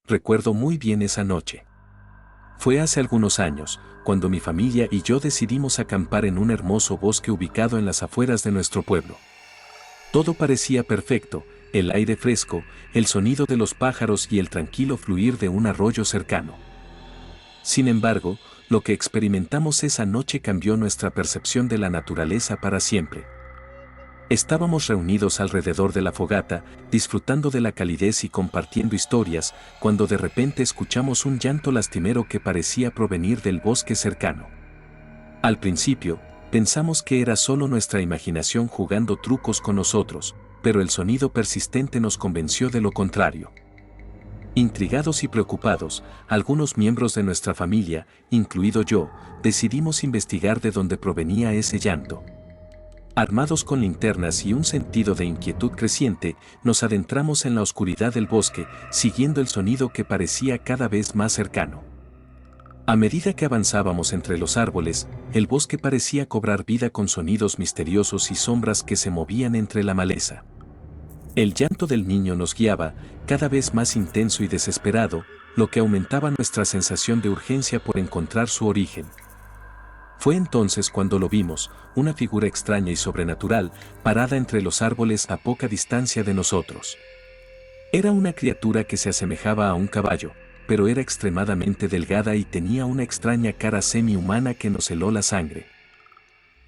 Recuerdo muy bien esa noche. Fue hace algunos años, cuando mi familia y yo decidimos acampar en un hermoso bosque ubicado en las afueras de nuestro pueblo. Todo parecía perfecto, el aire fresco, el sonido de los pájaros y el tranquilo fluir de un arroyo cercano. Sin embargo, lo que experimentamos esa noche cambió nuestra percepción de la naturaleza para siempre. Estábamos reunidos alrededor de la fogata, disfrutando de la calidez y compartiendo historias, cuando de repente escuchamos un llanto lastimero que parecía provenir del bosque cercano. Al principio, pensamos que era solo nuestra imaginación jugando trucos con nosotros, pero el sonido persistente nos convenció de lo contrario. Intrigados y preocupados, algunos miembros de nuestra familia, incluido yo, decidimos investigar de dónde provenía ese llanto. Armados con linternas y un sentido de inquietud creciente, nos adentramos en la oscuridad del bosque, siguiendo el sonido que parecía cada vez más cercano. A medida que avanzábamos entre los árboles, el bosque parecía cobrar vida con sonidos misteriosos y sombras que se movían entre la maleza. El llanto del niño nos guiaba, cada vez más intenso y desesperado, lo que aumentaba nuestra sensación de urgencia por encontrar su origen. Fue entonces cuando lo vimos, una figura extraña y sobrenatural, parada entre los árboles a poca distancia de nosotros. Era una criatura que se asemejaba a un caballo, pero era extremadamente delgada y tenía una extraña cara semi-humana que nos heló la sangre.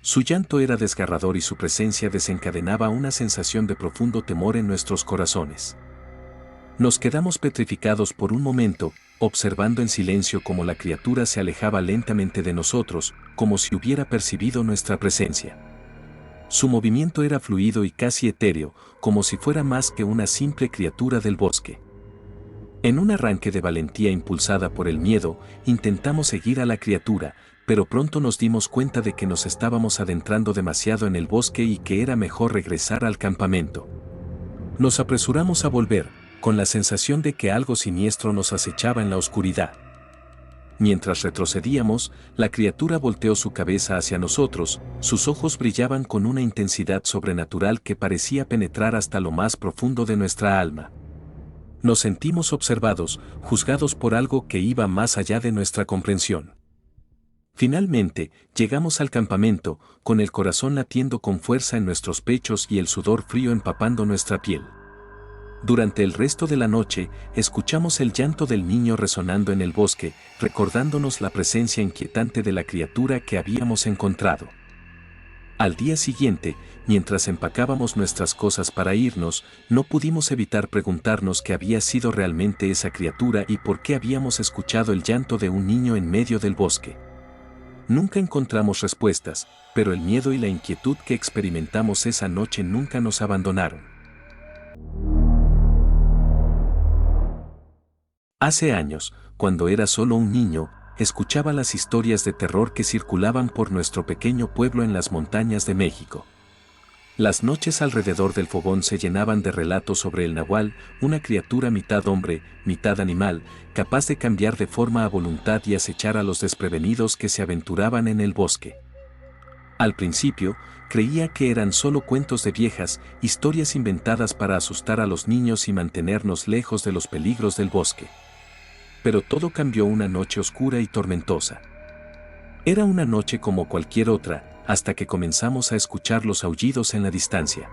Su llanto era desgarrador y su presencia desencadenaba una sensación de profundo temor en nuestros corazones. Nos quedamos petrificados por un momento, observando en silencio cómo la criatura se alejaba lentamente de nosotros, como si hubiera percibido nuestra presencia. Su movimiento era fluido y casi etéreo, como si fuera más que una simple criatura del bosque. En un arranque de valentía impulsada por el miedo, intentamos seguir a la criatura, pero pronto nos dimos cuenta de que nos estábamos adentrando demasiado en el bosque y que era mejor regresar al campamento. Nos apresuramos a volver, con la sensación de que algo siniestro nos acechaba en la oscuridad. Mientras retrocedíamos, la criatura volteó su cabeza hacia nosotros, sus ojos brillaban con una intensidad sobrenatural que parecía penetrar hasta lo más profundo de nuestra alma. Nos sentimos observados, juzgados por algo que iba más allá de nuestra comprensión. Finalmente, llegamos al campamento, con el corazón latiendo con fuerza en nuestros pechos y el sudor frío empapando nuestra piel. Durante el resto de la noche, escuchamos el llanto del niño resonando en el bosque, recordándonos la presencia inquietante de la criatura que habíamos encontrado. Al día siguiente, mientras empacábamos nuestras cosas para irnos, no pudimos evitar preguntarnos qué había sido realmente esa criatura y por qué habíamos escuchado el llanto de un niño en medio del bosque. Nunca encontramos respuestas, pero el miedo y la inquietud que experimentamos esa noche nunca nos abandonaron. Hace años, cuando era solo un niño, escuchaba las historias de terror que circulaban por nuestro pequeño pueblo en las montañas de México. Las noches alrededor del fogón se llenaban de relatos sobre el nahual, una criatura mitad hombre, mitad animal, capaz de cambiar de forma a voluntad y acechar a los desprevenidos que se aventuraban en el bosque. Al principio, creía que eran solo cuentos de viejas, historias inventadas para asustar a los niños y mantenernos lejos de los peligros del bosque. Pero todo cambió una noche oscura y tormentosa. Era una noche como cualquier otra, hasta que comenzamos a escuchar los aullidos en la distancia.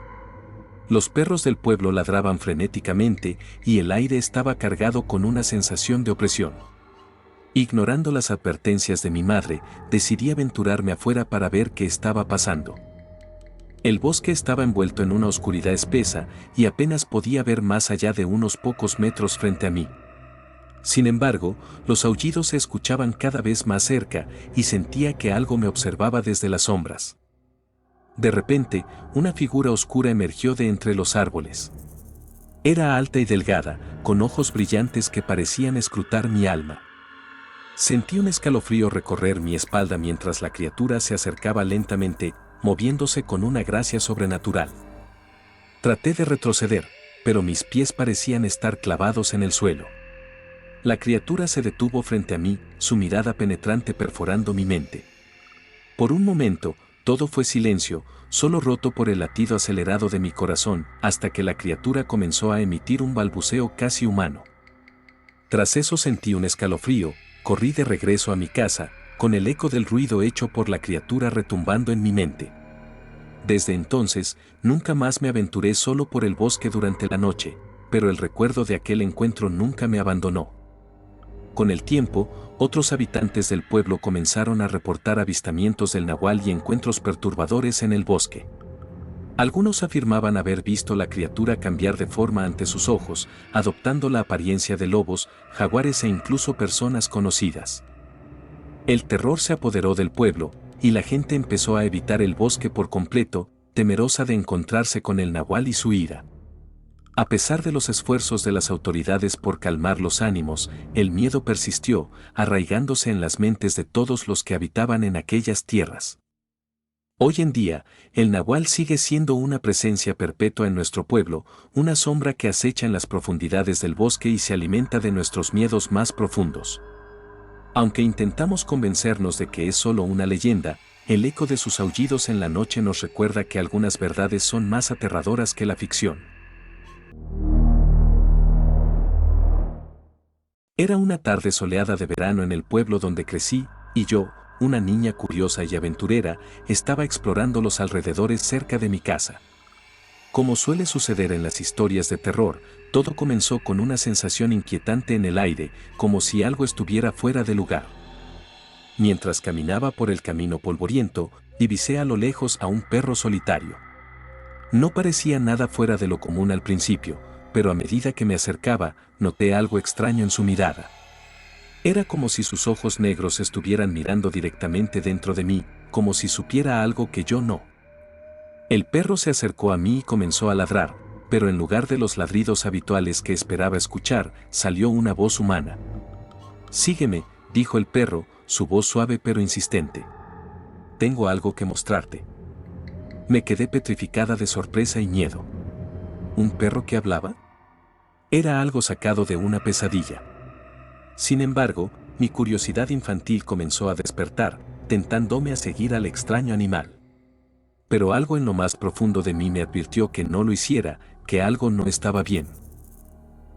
Los perros del pueblo ladraban frenéticamente y el aire estaba cargado con una sensación de opresión. Ignorando las advertencias de mi madre, decidí aventurarme afuera para ver qué estaba pasando. El bosque estaba envuelto en una oscuridad espesa y apenas podía ver más allá de unos pocos metros frente a mí. Sin embargo, los aullidos se escuchaban cada vez más cerca y sentía que algo me observaba desde las sombras. De repente, una figura oscura emergió de entre los árboles. Era alta y delgada, con ojos brillantes que parecían escrutar mi alma. Sentí un escalofrío recorrer mi espalda mientras la criatura se acercaba lentamente, moviéndose con una gracia sobrenatural. Traté de retroceder, pero mis pies parecían estar clavados en el suelo. La criatura se detuvo frente a mí, su mirada penetrante perforando mi mente. Por un momento, todo fue silencio, solo roto por el latido acelerado de mi corazón, hasta que la criatura comenzó a emitir un balbuceo casi humano. Tras eso sentí un escalofrío, corrí de regreso a mi casa, con el eco del ruido hecho por la criatura retumbando en mi mente. Desde entonces, nunca más me aventuré solo por el bosque durante la noche, pero el recuerdo de aquel encuentro nunca me abandonó. Con el tiempo, otros habitantes del pueblo comenzaron a reportar avistamientos del nahual y encuentros perturbadores en el bosque. Algunos afirmaban haber visto la criatura cambiar de forma ante sus ojos, adoptando la apariencia de lobos, jaguares e incluso personas conocidas. El terror se apoderó del pueblo, y la gente empezó a evitar el bosque por completo, temerosa de encontrarse con el nahual y su ira. A pesar de los esfuerzos de las autoridades por calmar los ánimos, el miedo persistió, arraigándose en las mentes de todos los que habitaban en aquellas tierras. Hoy en día, el nahual sigue siendo una presencia perpetua en nuestro pueblo, una sombra que acecha en las profundidades del bosque y se alimenta de nuestros miedos más profundos. Aunque intentamos convencernos de que es solo una leyenda, el eco de sus aullidos en la noche nos recuerda que algunas verdades son más aterradoras que la ficción. Era una tarde soleada de verano en el pueblo donde crecí, y yo, una niña curiosa y aventurera, estaba explorando los alrededores cerca de mi casa. Como suele suceder en las historias de terror, todo comenzó con una sensación inquietante en el aire, como si algo estuviera fuera de lugar. Mientras caminaba por el camino polvoriento, divisé a lo lejos a un perro solitario. No parecía nada fuera de lo común al principio, pero a medida que me acercaba, noté algo extraño en su mirada. Era como si sus ojos negros estuvieran mirando directamente dentro de mí, como si supiera algo que yo no. El perro se acercó a mí y comenzó a ladrar, pero en lugar de los ladridos habituales que esperaba escuchar, salió una voz humana. «Sígueme», dijo el perro, su voz suave pero insistente. «Tengo algo que mostrarte». Me quedé petrificada de sorpresa y miedo. ¿Un perro que hablaba? Era algo sacado de una pesadilla. Sin embargo, mi curiosidad infantil comenzó a despertar, tentándome a seguir al extraño animal. Pero algo en lo más profundo de mí me advirtió que no lo hiciera, que algo no estaba bien.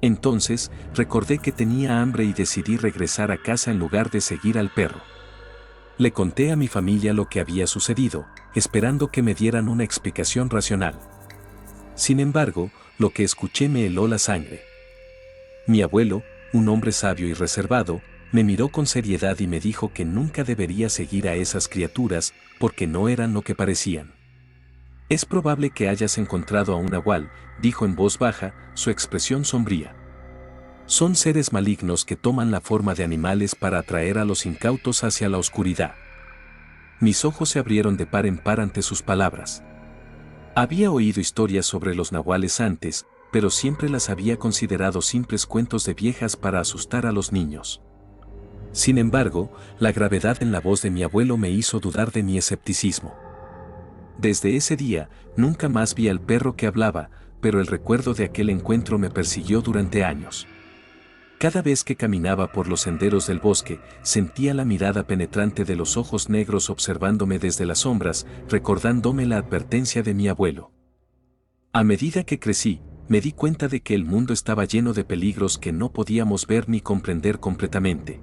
Entonces, recordé que tenía hambre y decidí regresar a casa en lugar de seguir al perro. Le conté a mi familia lo que había sucedido, esperando que me dieran una explicación racional. Sin embargo, lo que escuché me heló la sangre. Mi abuelo, un hombre sabio y reservado, me miró con seriedad y me dijo que nunca debería seguir a esas criaturas, porque no eran lo que parecían. «Es probable que hayas encontrado a un nahual», dijo en voz baja, su expresión sombría. «Son seres malignos que toman la forma de animales para atraer a los incautos hacia la oscuridad». Mis ojos se abrieron de par en par ante sus palabras. Había oído historias sobre los nahuales antes, pero siempre las había considerado simples cuentos de viejas para asustar a los niños. Sin embargo, la gravedad en la voz de mi abuelo me hizo dudar de mi escepticismo. Desde ese día, nunca más vi al perro que hablaba, pero el recuerdo de aquel encuentro me persiguió durante años. Cada vez que caminaba por los senderos del bosque, sentía la mirada penetrante de los ojos negros observándome desde las sombras, recordándome la advertencia de mi abuelo. A medida que crecí, me di cuenta de que el mundo estaba lleno de peligros que no podíamos ver ni comprender completamente.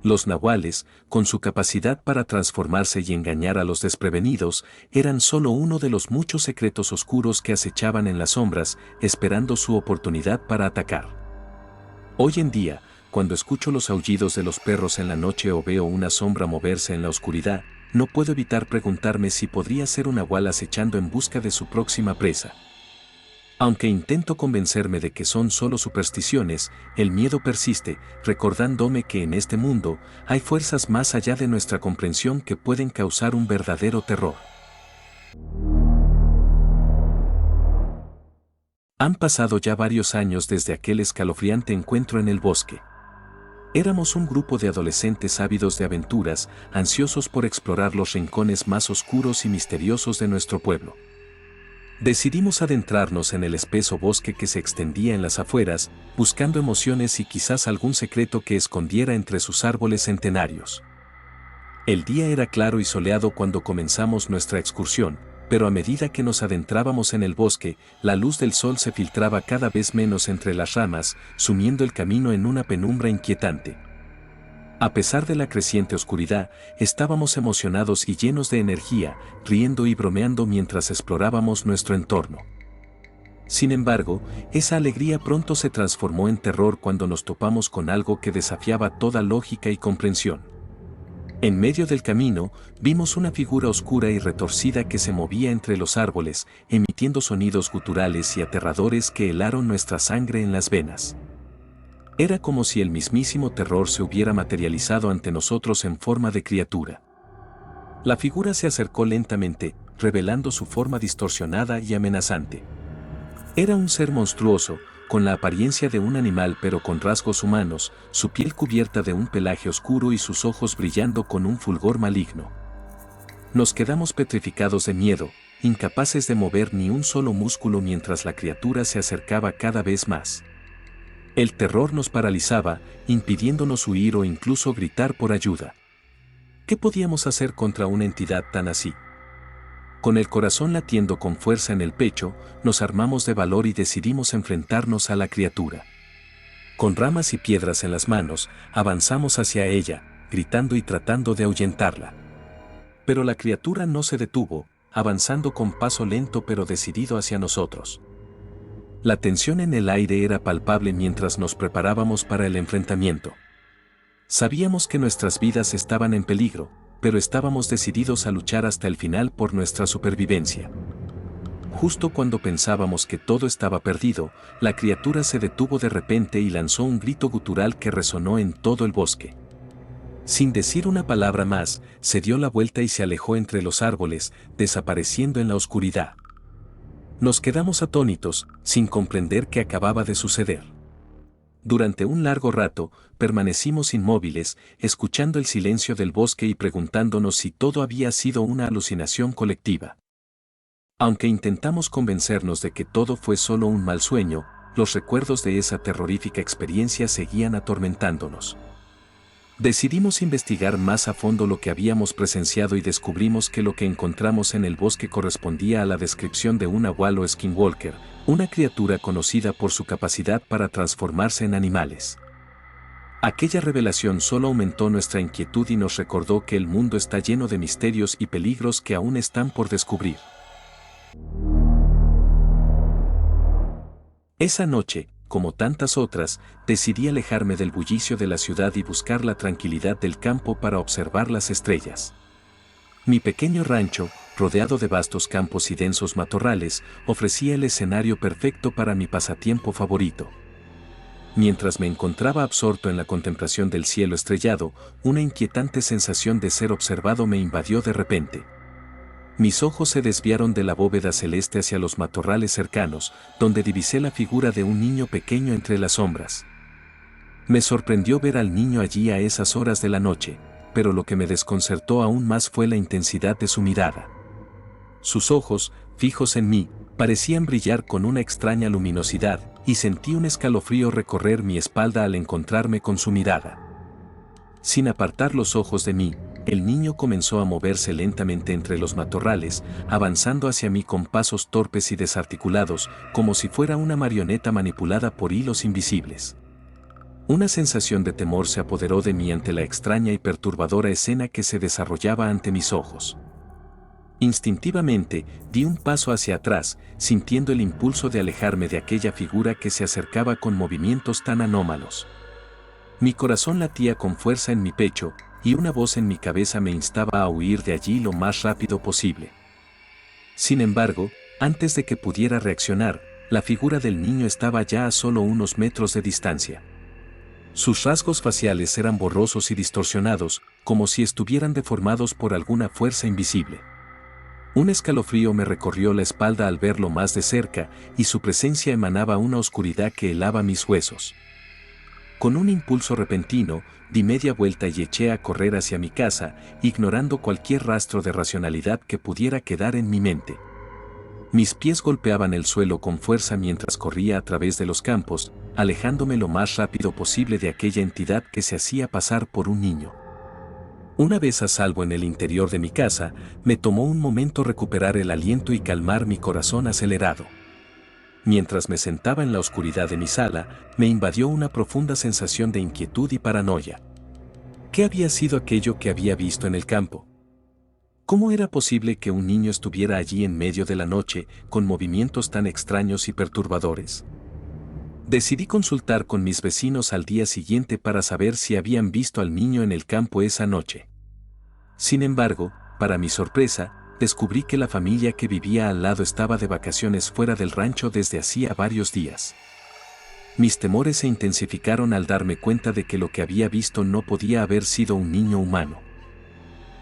Los nahuales, con su capacidad para transformarse y engañar a los desprevenidos, eran solo uno de los muchos secretos oscuros que acechaban en las sombras, esperando su oportunidad para atacar. Hoy en día, cuando escucho los aullidos de los perros en la noche o veo una sombra moverse en la oscuridad, no puedo evitar preguntarme si podría ser un nahual acechando en busca de su próxima presa. Aunque intento convencerme de que son solo supersticiones, el miedo persiste, recordándome que en este mundo hay fuerzas más allá de nuestra comprensión que pueden causar un verdadero terror. Han pasado ya varios años desde aquel escalofriante encuentro en el bosque. Éramos un grupo de adolescentes ávidos de aventuras, ansiosos por explorar los rincones más oscuros y misteriosos de nuestro pueblo. Decidimos adentrarnos en el espeso bosque que se extendía en las afueras, buscando emociones y quizás algún secreto que escondiera entre sus árboles centenarios. El día era claro y soleado cuando comenzamos nuestra excursión, pero a medida que nos adentrábamos en el bosque, la luz del sol se filtraba cada vez menos entre las ramas, sumiendo el camino en una penumbra inquietante. A pesar de la creciente oscuridad, estábamos emocionados y llenos de energía, riendo y bromeando mientras explorábamos nuestro entorno. Sin embargo, esa alegría pronto se transformó en terror cuando nos topamos con algo que desafiaba toda lógica y comprensión. En medio del camino, vimos una figura oscura y retorcida que se movía entre los árboles, emitiendo sonidos guturales y aterradores que helaron nuestra sangre en las venas. Era como si el mismísimo terror se hubiera materializado ante nosotros en forma de criatura. La figura se acercó lentamente, revelando su forma distorsionada y amenazante. Era un ser monstruoso, con la apariencia de un animal pero con rasgos humanos, su piel cubierta de un pelaje oscuro y sus ojos brillando con un fulgor maligno. Nos quedamos petrificados de miedo, incapaces de mover ni un solo músculo mientras la criatura se acercaba cada vez más. El terror nos paralizaba, impidiéndonos huir o incluso gritar por ayuda. ¿Qué podíamos hacer contra una entidad tan así? Con el corazón latiendo con fuerza en el pecho, nos armamos de valor y decidimos enfrentarnos a la criatura. Con ramas y piedras en las manos, avanzamos hacia ella, gritando y tratando de ahuyentarla. Pero la criatura no se detuvo, avanzando con paso lento pero decidido hacia nosotros. La tensión en el aire era palpable mientras nos preparábamos para el enfrentamiento. Sabíamos que nuestras vidas estaban en peligro, pero estábamos decididos a luchar hasta el final por nuestra supervivencia. Justo cuando pensábamos que todo estaba perdido, la criatura se detuvo de repente y lanzó un grito gutural que resonó en todo el bosque. Sin decir una palabra más, se dio la vuelta y se alejó entre los árboles, desapareciendo en la oscuridad. Nos quedamos atónitos, sin comprender qué acababa de suceder. Durante un largo rato, permanecimos inmóviles, escuchando el silencio del bosque y preguntándonos si todo había sido una alucinación colectiva. Aunque intentamos convencernos de que todo fue solo un mal sueño, los recuerdos de esa terrorífica experiencia seguían atormentándonos. Decidimos investigar más a fondo lo que habíamos presenciado y descubrimos que lo que encontramos en el bosque correspondía a la descripción de un nahual o skinwalker, una criatura conocida por su capacidad para transformarse en animales. Aquella revelación solo aumentó nuestra inquietud y nos recordó que el mundo está lleno de misterios y peligros que aún están por descubrir. Esa noche, como tantas otras, decidí alejarme del bullicio de la ciudad y buscar la tranquilidad del campo para observar las estrellas. Mi pequeño rancho, rodeado de vastos campos y densos matorrales, ofrecía el escenario perfecto para mi pasatiempo favorito. Mientras me encontraba absorto en la contemplación del cielo estrellado, una inquietante sensación de ser observado me invadió de repente. Mis ojos se desviaron de la bóveda celeste hacia los matorrales cercanos, donde divisé la figura de un niño pequeño entre las sombras. Me sorprendió ver al niño allí a esas horas de la noche, pero lo que me desconcertó aún más fue la intensidad de su mirada. Sus ojos, fijos en mí, parecían brillar con una extraña luminosidad, y sentí un escalofrío recorrer mi espalda al encontrarme con su mirada. Sin apartar los ojos de mí, el niño comenzó a moverse lentamente entre los matorrales, avanzando hacia mí con pasos torpes y desarticulados, como si fuera una marioneta manipulada por hilos invisibles. Una sensación de temor se apoderó de mí ante la extraña y perturbadora escena que se desarrollaba ante mis ojos. Instintivamente, di un paso hacia atrás, sintiendo el impulso de alejarme de aquella figura que se acercaba con movimientos tan anómalos. Mi corazón latía con fuerza en mi pecho, y una voz en mi cabeza me instaba a huir de allí lo más rápido posible. Sin embargo, antes de que pudiera reaccionar, la figura del niño estaba ya a solo unos metros de distancia. Sus rasgos faciales eran borrosos y distorsionados, como si estuvieran deformados por alguna fuerza invisible. Un escalofrío me recorrió la espalda al verlo más de cerca, y su presencia emanaba una oscuridad que helaba mis huesos. Con un impulso repentino, di media vuelta y eché a correr hacia mi casa, ignorando cualquier rastro de racionalidad que pudiera quedar en mi mente. Mis pies golpeaban el suelo con fuerza mientras corría a través de los campos, alejándome lo más rápido posible de aquella entidad que se hacía pasar por un niño. Una vez a salvo en el interior de mi casa, me tomó un momento recuperar el aliento y calmar mi corazón acelerado. Mientras me sentaba en la oscuridad de mi sala, me invadió una profunda sensación de inquietud y paranoia. ¿Qué había sido aquello que había visto en el campo? ¿Cómo era posible que un niño estuviera allí en medio de la noche, con movimientos tan extraños y perturbadores? Decidí consultar con mis vecinos al día siguiente para saber si habían visto al niño en el campo esa noche. Sin embargo, para mi sorpresa, descubrí que la familia que vivía al lado estaba de vacaciones fuera del rancho desde hacía varios días. Mis temores se intensificaron al darme cuenta de que lo que había visto no podía haber sido un niño humano.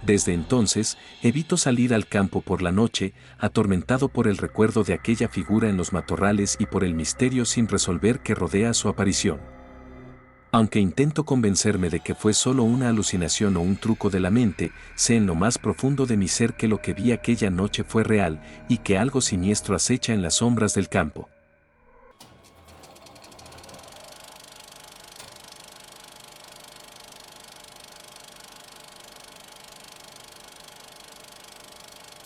Desde entonces, evito salir al campo por la noche, atormentado por el recuerdo de aquella figura en los matorrales y por el misterio sin resolver que rodea su aparición. Aunque intento convencerme de que fue solo una alucinación o un truco de la mente, sé en lo más profundo de mi ser que lo que vi aquella noche fue real y que algo siniestro acecha en las sombras del campo.